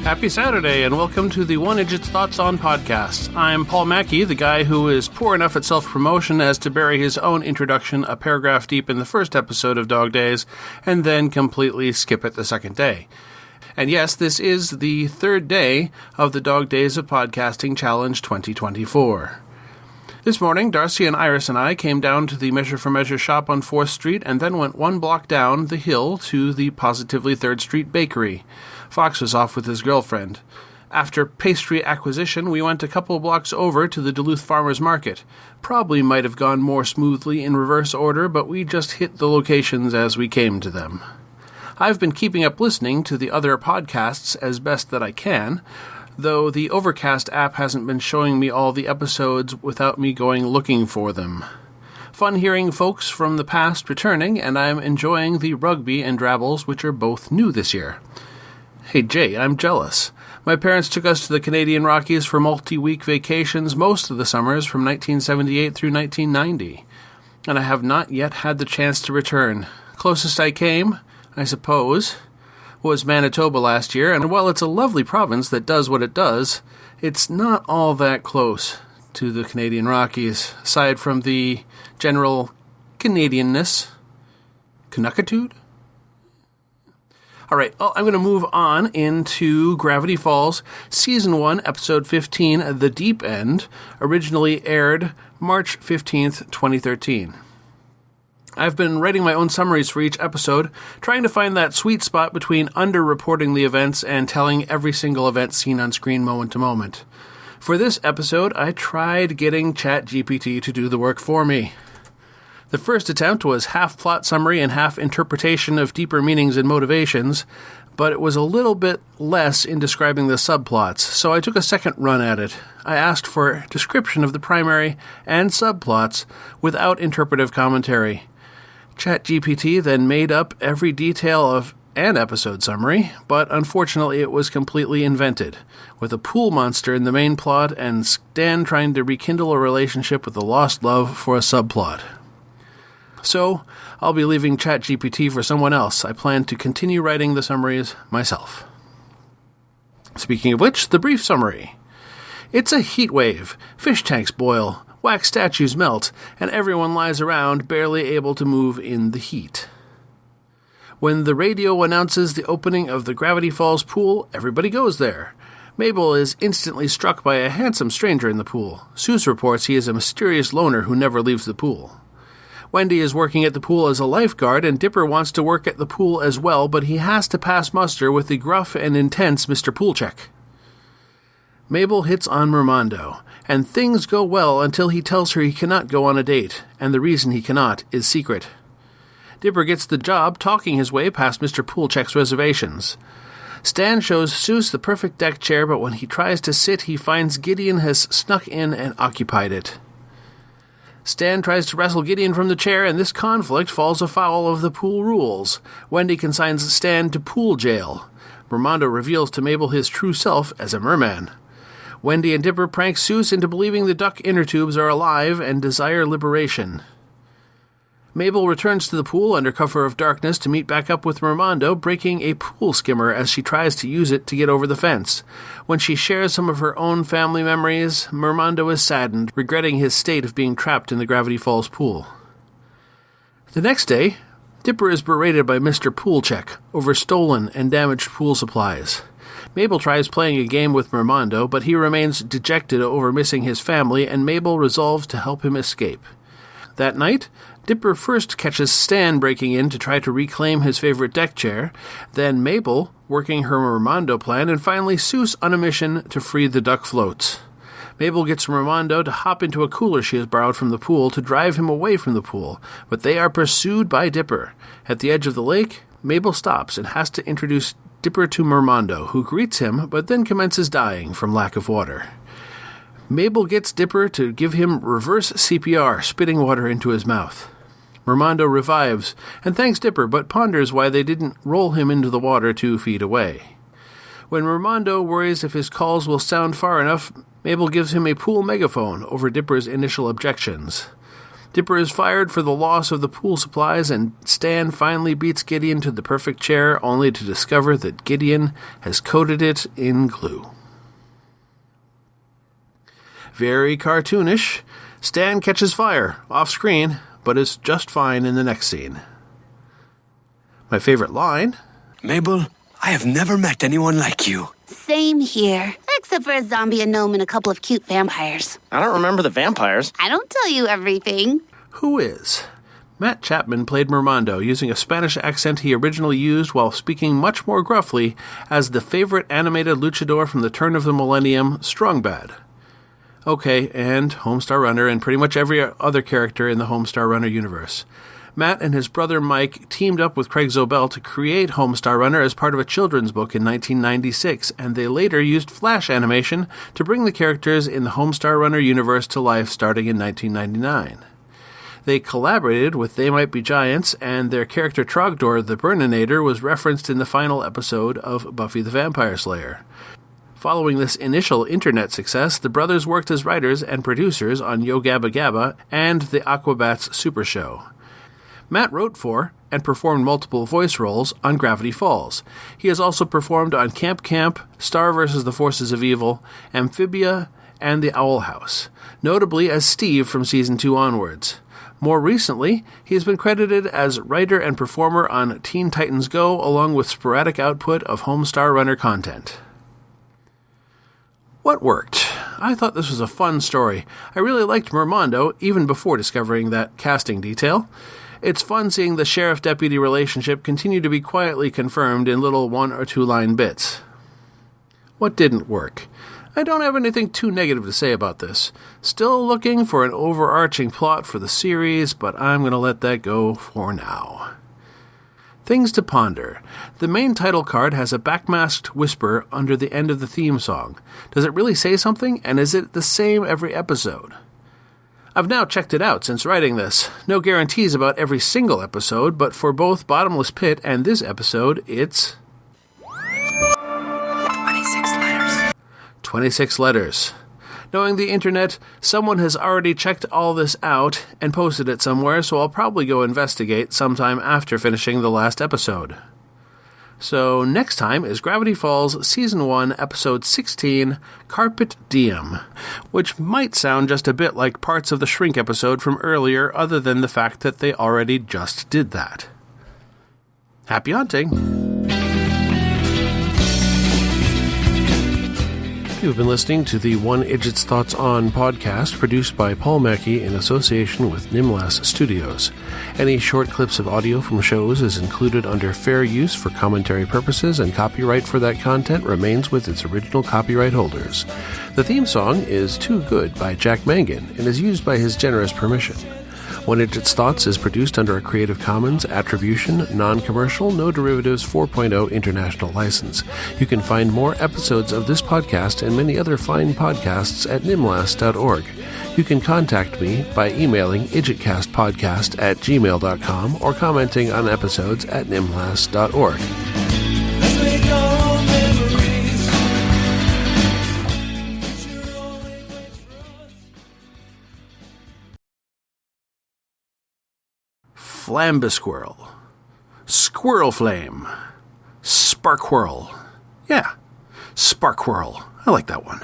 Happy Saturday, and welcome to the Idjit's Thoughts on podcast. I'm Paul Mackey, the guy who is poor enough at self-promotion as to bury his own introduction a paragraph deep in the first episode of Dog Days, and then completely skip it the second day. And yes, this is the third day of the Dog Days of Podcasting Challenge 2024. This morning, Darcy and Iris and I came down to the Measure for Measure shop on 4th Street and then went one block down the hill to the Positively 3rd Street Bakery. Fox was off with his girlfriend. After pastry acquisition, we went a couple blocks over to the Duluth Farmers Market. Probably might have gone more smoothly in reverse order, but we just hit the locations as we came to them. I've been keeping up listening to the other podcasts as best that I can, though the Overcast app hasn't been showing me all the episodes without me going looking for them. Fun hearing folks from the past returning, and I'm enjoying the rugby and drabbles, which are both new this year. Hey Jay, I'm jealous. My parents took us to the Canadian Rockies for multi-week vacations most of the summers from 1978 through 1990, and I have not yet had the chance to return. Closest I came, I suppose, was Manitoba last year, and while it's a lovely province that does what it does, it's not all that close to the Canadian Rockies, aside from the general Canadianness. Canuckitude? All right, well, I'm going to move on into Gravity Falls, Season 1, Episode 15, The Deep End, originally aired March 15th, 2013. I've been writing my own summaries for each episode, trying to find that sweet spot between under-reporting the events and telling every single event seen on screen moment to moment. For this episode, I tried getting ChatGPT to do the work for me. The first attempt was half plot summary and half interpretation of deeper meanings and motivations, but it was a little bit less in describing the subplots, so I took a second run at it. I asked for description of the primary and subplots without interpretive commentary. ChatGPT then made up every detail of an episode summary, but unfortunately it was completely invented, with a pool monster in the main plot and Stan trying to rekindle a relationship with a lost love for a subplot. So, I'll be leaving ChatGPT for someone else. I plan to continue writing the summaries myself. Speaking of which, the brief summary. It's a heat wave. Fish tanks boil, wax statues melt, and everyone lies around, barely able to move in the heat. When the radio announces the opening of the Gravity Falls pool, everybody goes there. Mabel is instantly struck by a handsome stranger in the pool. Seuss reports he is a mysterious loner who never leaves the pool. Wendy is working at the pool as a lifeguard, and Dipper wants to work at the pool as well, but he has to pass muster with the gruff and intense Mr. Poolcheck. Mabel hits on Mermando, and things go well until he tells her he cannot go on a date, and the reason he cannot is secret. Dipper gets the job talking his way past Mr. Poolcheck's reservations. Stan shows Seuss the perfect deck chair, but when he tries to sit, he finds Gideon has snuck in and occupied it. Stan tries to wrestle Gideon from the chair, and this conflict falls afoul of the pool rules. Wendy consigns Stan to pool jail. Mermando reveals to Mabel his true self as a merman. Wendy and Dipper prank Seuss into believing the duck inner tubes are alive and desire liberation. Mabel returns to the pool under cover of darkness to meet back up with Mermando, breaking a pool skimmer as she tries to use it to get over the fence. When she shares some of her own family memories, Mermando is saddened, regretting his state of being trapped in the Gravity Falls pool. The next day, Dipper is berated by Mr. Poolcheck over stolen and damaged pool supplies. Mabel tries playing a game with Mermando, but he remains dejected over missing his family, and Mabel resolves to help him escape. That night, Dipper first catches Stan breaking in to try to reclaim his favorite deck chair, then Mabel working her Mermando plan, and finally Seuss on a mission to free the duck floats. Mabel gets Mermando to hop into a cooler she has borrowed from the pool to drive him away from the pool, but they are pursued by Dipper. At the edge of the lake, Mabel stops and has to introduce Dipper to Mermando, who greets him but then commences dying from lack of water. Mabel gets Dipper to give him reverse CPR, spitting water into his mouth. Mermando revives and thanks Dipper, but ponders why they didn't roll him into the water 2 feet away. When Mermando worries if his calls will sound far enough, Mabel gives him a pool megaphone over Dipper's initial objections. Dipper is fired for the loss of the pool supplies, and Stan finally beats Gideon to the perfect chair, only to discover that Gideon has coated it in glue. Very cartoonish. Stan catches fire, off-screen, but is just fine in the next scene. My favorite line... Mabel, I have never met anyone like you. Same here, except for a zombie, a gnome, and a couple of cute vampires. I don't remember the vampires. I don't tell you everything. Who is? Matt Chapman played Mermando, using a Spanish accent he originally used while speaking much more gruffly as the favorite animated luchador from the turn of the millennium, Strong Bad. Okay, and Homestar Runner and pretty much every other character in the Homestar Runner universe. Matt and his brother Mike teamed up with Craig Zobel to create Homestar Runner as part of a children's book in 1996, and they later used Flash animation to bring the characters in the Homestar Runner universe to life starting in 1999. They collaborated with They Might Be Giants, and their character Trogdor the Burninator was referenced in the final episode of Buffy the Vampire Slayer. Following this initial internet success, the brothers worked as writers and producers on Yo Gabba Gabba and the Aquabats Super Show. Matt wrote for and performed multiple voice roles on Gravity Falls. He has also performed on Camp Camp, Star vs. the Forces of Evil, Amphibia, and The Owl House, notably as Steve from Season 2 onwards. More recently, he has been credited as writer and performer on Teen Titans Go, along with sporadic output of Homestar Runner content. What worked? I thought this was a fun story. I really liked Mermando, even before discovering that casting detail. It's fun seeing the sheriff-deputy relationship continue to be quietly confirmed in little 1 or 2 line bits. What didn't work? I don't have anything too negative to say about this. Still looking for an overarching plot for the series, but I'm going to let that go for now. Things to ponder. The main title card has a backmasked whisper under the end of the theme song. Does it really say something, and is it the same every episode? I've now checked it out since writing this. No guarantees about every single episode, but for both Bottomless Pit and this episode, it's... 26 letters. 26 letters. Knowing the internet, someone has already checked all this out and posted it somewhere, so I'll probably go investigate sometime after finishing the last episode. So next time is Gravity Falls Season 1, Episode 16, Carpet Diem, which might sound just a bit like parts of the Shrink episode from earlier, other than the fact that they already just did that. Happy hunting! You've been listening to the One Idjit's Thoughts On podcast, produced by Paul Mackey in association with Nimlas Studios. Any short clips of audio from shows is included under fair use for commentary purposes, and copyright for that content remains with its original copyright holders. The theme song is Too Good by Jack Mangan and is used by his generous permission. One Idjit's Thoughts is produced under a Creative Commons Attribution, Non-Commercial, No Derivatives 4.0 International License. You can find more episodes of this podcast and many other fine podcasts at nimlas.org. You can contact me by emailing idjitcastpodcast@gmail.com or commenting on episodes at nimlas.org. Flambisquirrel, Squirrel Flame, Sparkwhirl. Yeah, Sparkwhirl. I like that one.